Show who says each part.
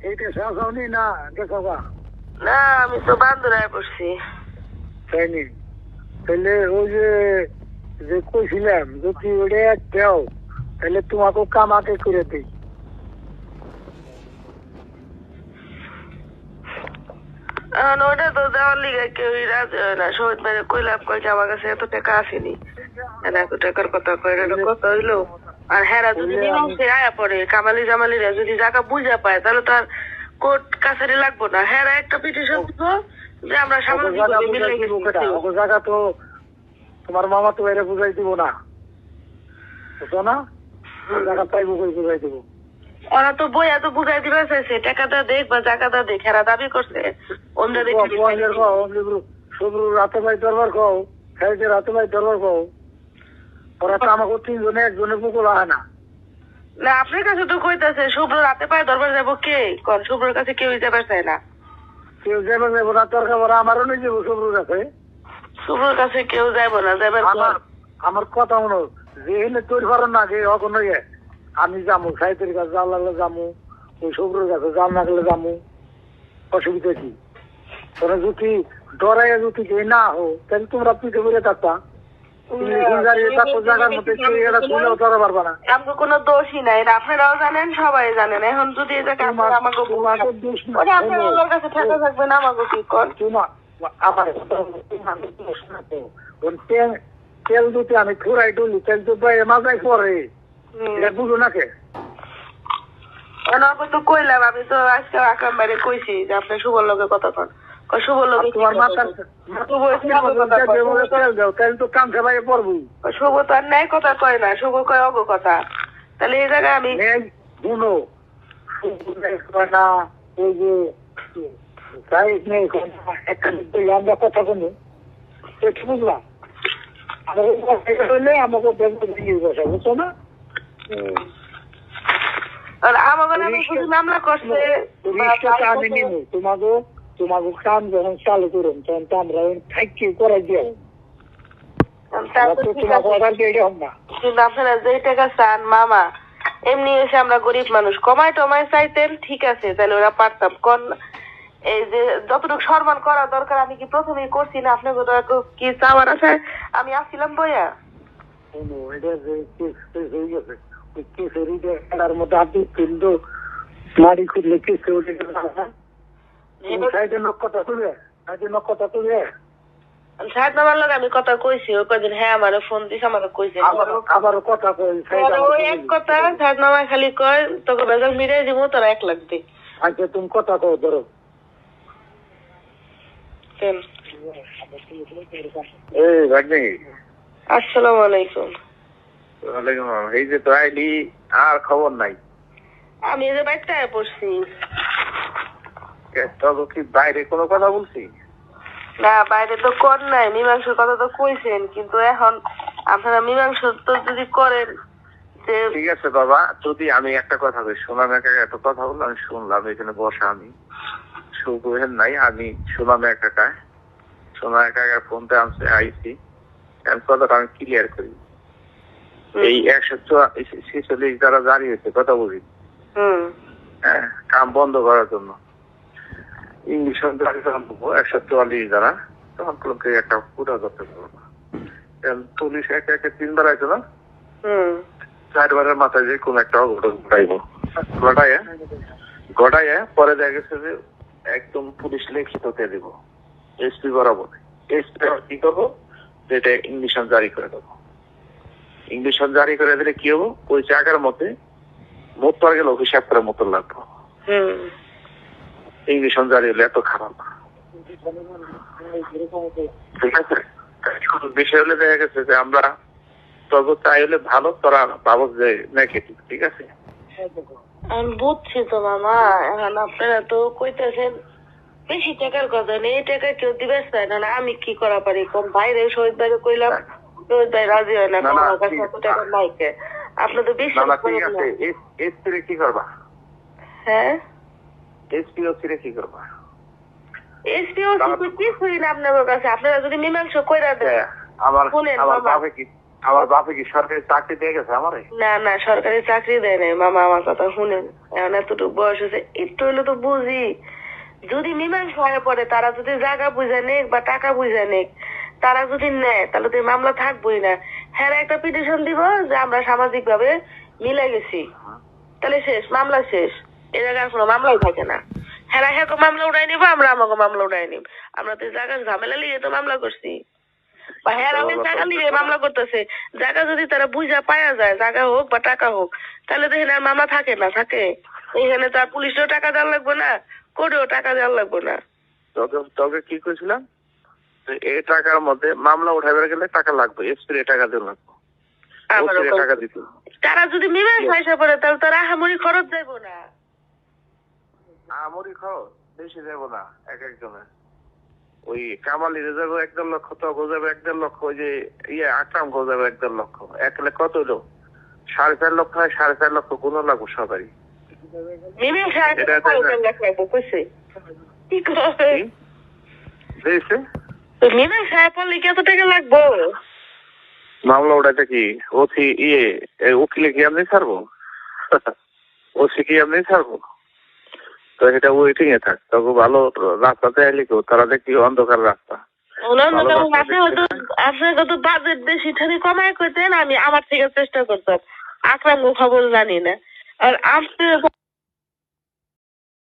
Speaker 1: এইটা শাসনি না দেখো
Speaker 2: না আমি তো বান্দরায় পড়ছি।
Speaker 1: তাইনি তাহলে ওই যে কইছিলাম যদি ওটা দাও তাহলে তোমাকে কামাকে করে দিই।
Speaker 2: ওটা তো দেওয়ার লিগে কেউই রাজি হয় না। শহীদ ভাইরে কইলাম, কই যে আমার কাছে এত টাকা আসেনি, এত টাকার কথা কয় না, কত হইলো। আর হেরা যদি মীমাংসে আয়া পড়ে, কামালি জামালিরা যদি জায়গা বুঝা পায়, তাহলে তার কোর্ট কাছারি লাগবো না। হেরা একটা পিটিশন দিব যে আমরা সামাজিকভাবে মিলে গেছি।
Speaker 1: জায়গা তো তোমার মামা তো এরা বুঝাই দিব না, বুঝছো না? জায়গা পাইবো কই বুঝাই দিব?
Speaker 2: ওরা তো বইয়া তো বুঝাই দিবে চাইছে, টাকাটা দেখ বা জায়গাটা দেখ। হেরা দাবি করছে
Speaker 1: শুভ্র রাতে ভাই দরবার খাও, খাইতে রাতে ভাই দরবার খাও। ওরা তো আমাকে 3 জনে একজনের পুকুর আহে না।
Speaker 2: না আপনার কাছে তো কইতাছে শুভ্র রাতে পায়ে দরবার যাবো কে? কোন শুভ্রর কাছে কেউই যাবার চায় না।
Speaker 1: কেউ যাবে যাবো না, তোর খবর আমারও নিয়ে যাবো শুভ্রর কাছে।
Speaker 2: শুভ্রর কাছে কেউ যাবো না, যাবার
Speaker 1: আমার কথা মনে যে এনে তৈরি করার না গে অখন আমি যাবো সাহিত্যের কাছে জাল লাগলে যাবো, ওই শুভ্রর কাছে জাল না গেলে যাবো, অসুবিধা কি? তোরা যদি ডরাইয়া যদি কে না হো তাহলে তোমরা পিঠে করে থাকবা, জায়গার মধ্যে তোরা পারবা না।
Speaker 2: আমার কোনো দোষই নাই, আপনারাও জানেন, সবাই জানেন। এখন যদি আমাকে আপনার কাছে ঠেকা থাকবে না, আমাকে কি কর
Speaker 1: তেল দুটি আমি ফুরাই ডুলি তেল তো মাজাই পরে বুঝো না কে?
Speaker 2: তো কইলাম, আমি তো আজকে আকাম বাইরে কইছি যে আপনার শুভর লোকের কথা কন। শুভর লোক
Speaker 1: তোমার মাথার তো কাম সবাই পড়বো।
Speaker 2: শুভ তো আর ন্যায় কথা কয় না, শুভ কয় অগ কথা। তাহলে এই জায়গায় আমি
Speaker 1: শুনো না, এই যে আমরা কথা শুনি বুঝলাম, আমাকে আমাকে বুঝছো না?
Speaker 2: মামলা করছে
Speaker 1: আমি নিবো তোমাকে, তোমাকে কাম যখন চালু করুন তখন তো আমরা থাকি করাই দিয়ে
Speaker 2: আপনারা যে টাকা চান মামা, এমনি এসে আমরা গরিব মানুষ কমায় টমায় চাইতেন, ঠিক আছে তাহলে ওরা পারতাম। কোন এই যে যতটুকু সম্মান করা দরকার আমি কি প্রথমেই করছি না? আপনার কি চাওয়ার আছে? আমি আসছিলাম বইয়া
Speaker 1: মধ্যে আপনি কিন্তু মারি খুঁজলে কিছু কথা তুলে কথা তুলে
Speaker 2: সাহেব নামার লোক আমি কথা কইছি, ওই কদিন হ্যাঁ আমার ফোন দিস, আমার কইছে
Speaker 1: আবারও কথা কই
Speaker 2: ওই এক কথা। সাহেব নামা খালি কয় তোকে বেজাল মিটাই দিব, তোরা 1 লাখ দে।
Speaker 1: আচ্ছা তুমি কথা কও ধরো।
Speaker 2: আসসালামু আলাইকুম।
Speaker 3: ওয়ালাইকুম। এই যে তো আইলি আর খবর নাই।
Speaker 2: আমি এই যে বাইরে পড়ছি।
Speaker 3: তবে কি বাইরে কোনো কথা বলছি?
Speaker 2: না বাইরে তো কর নাই, মীমাংসার কথা তো কইছেন, কিন্তু এখন আপনারা মীমাংসা তো যদি করেন।
Speaker 3: ঠিক আছে বাবা, যদি আমি একটা কথা বলি, সোনামে একটা কথা বললাম, আমি শুনলাম, এখানে বসা আমি সুখের নাই, আমি শুনলাম একটা কায় সোনা একা ফোনতে আনছে আইসি, কথাটা আমি ক্লিয়ার করি। এই 146 দ্বারা জারি হয়েছে, কথা বলি হ্যাঁ, কাম বন্ধ করার জন্য ইংলিশ 144 দ্বারা, তখন তোমাকে একটা পুরা করতে পারবো। পুলিশ একে 3 বার আছে না, 4 বারের মাথায় যে কোন একটা অঘটন ঘটাইয়া পরে দেখা গেছে যে একদম পুলিশ লিখিততে দিব এসপি বরাবর। এসপি কি করবো, যেটা ইংলিশন জারি করে দেবো। ইংলিশন জারি করে দিলে কি হবো, ওই জায়গার মধ্যে মোটর গেলে হিসাব করে মোটর লাগবো। ইংলিশন জারি হলে এত খারাপ, ঠিক আছে? বিষয় হলে দেখা গেছে যে আমরা তবে চাই হলে ভালো, তোরা ভাবো যে নেগেটিভ, ঠিক আছে?
Speaker 2: আমি বুঝছি তো মামা, এখন আপনারা তো কইতেছেন বেশি টাকার কথা নেই, এই টাকা কেউ দিবে চায় না। আমি কি করা পারি কোন? বাইরে শহীদ ভাইকে কইলাম, শহীদ ভাই রাজি হয় না, আমার কাছে এত টাকা নাই। আপনার তো বেশি
Speaker 3: কি করবা?
Speaker 2: হ্যাঁ
Speaker 3: এসপিওসিরে কি করবা?
Speaker 2: এসপিওসি কিছুই না আপনাদের কাছে। আপনারা যদি মীমাংসা কইরা দেন,
Speaker 3: আমার বাপে কি আমার বাপে কি সরকারি চাকরি দিয়ে গেছে আমারে?
Speaker 2: না না, সরকারি চাকরি দেয় নাই মামা, আমার কথা শুনেন। এখন এতটুকু বয়স হয়েছে, একটু হলে তো বুঝি। যদি মীমাংসা হয়ে পড়ে, তারা যদি জায়গা বুঝে নেক বা টাকা বুঝে নেক, তারা যদি নেয় তাহলে তো এই মামলা থাকবোই না। হ্যাঁ, একটা পিটিশন দিব যে আমরা সামাজিক ভাবে মিলে গেছি, তাহলে শেষ, মামলা শেষ। এ জায়গায় কোনো মামলাই থাকে না। হ্যাঁ হ্যাঁ, মামলা উঠাই নিবো, আমরা আমাকে মামলা উঠাই নিব। আমরা তো জায়গার ঝামেলা লিগে তো মামলা করছি, বা হ্যাঁ আমি জায়গা লিগে মামলা করতেছে। জায়গা যদি তারা বুঝা পাওয়া যায়, জায়গা হোক বা টাকা হোক, তাহলে তো এখানে আর মামলা থাকে না, থাকে। এখানে তো আর পুলিশেও টাকা দেওয়া লাগবে না, কোর্টেও টাকা দেওয়া লাগবে না।
Speaker 3: তবে কি করেছিলাম, এই টাকার মধ্যে মামলা উঠাইবার গেলে টাকা লাগবে, এসপির টাকা দিয়ে লাগবে, টাকা দিতে।
Speaker 2: তারা যদি মীমাংসা এসে পড়ে, তাহলে তারা আহামরি খরচ যাইব না।
Speaker 3: আহামরি খরচ বেশি যাবো না এক একজনের। ওই কামালির যাবে 1.5 লক্ষ, তগো যাবে 1.5 লক্ষ, ওই যে আকরাম গো যাবে 1.5 লক্ষ। 1 লাখ কত হইলো? 4.5 লক্ষ হয়, 4.5 লক্ষ কোনো লাগবো সবারই।
Speaker 2: মীমাংসা পড়লে কত টাকা লাগবো?
Speaker 3: মামলা ওটাতে কি ওসি উকিলে কি আপনি ছাড়বো? ওসি কি আপনি ছাড়বো? তো এটা ওয়েটিং এ থাক, তবে ভালো রাস্তাতে আইলে কেউ তারা দেখি অন্ধকার রাস্তা।
Speaker 2: আপনাকে তো বাজেট বেশি ঠানি কমায় করতেন, আমি আমার থেকে চেষ্টা করতাম। আকরাম খবর জানি না, আর আপনি